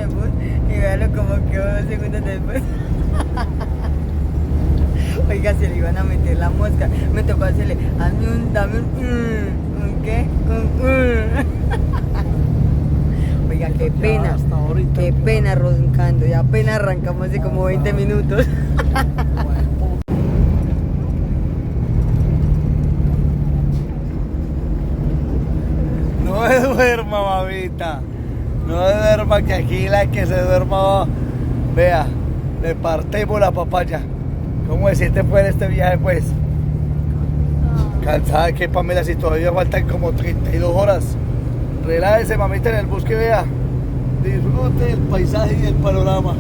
el bus y véalo como quedó 2 segundos después. Oiga, se le iban a meter la mosca. Me tocó hacerle, dame un ¿qué? Oiga, qué pena. Hasta ahorita. Qué pena roncando. Ya apenas arrancamos de como 20 minutos. No se duerma, mamita. No se duerma, que aquí la que se duerma, vea, le partimos la papaya. ¿Cómo se siente pues este viaje, pues? Cansada que Pamela, si todavía faltan como 32 horas. Relájese, mamita, en el bosque, vea. Disfrute el paisaje y el panorama.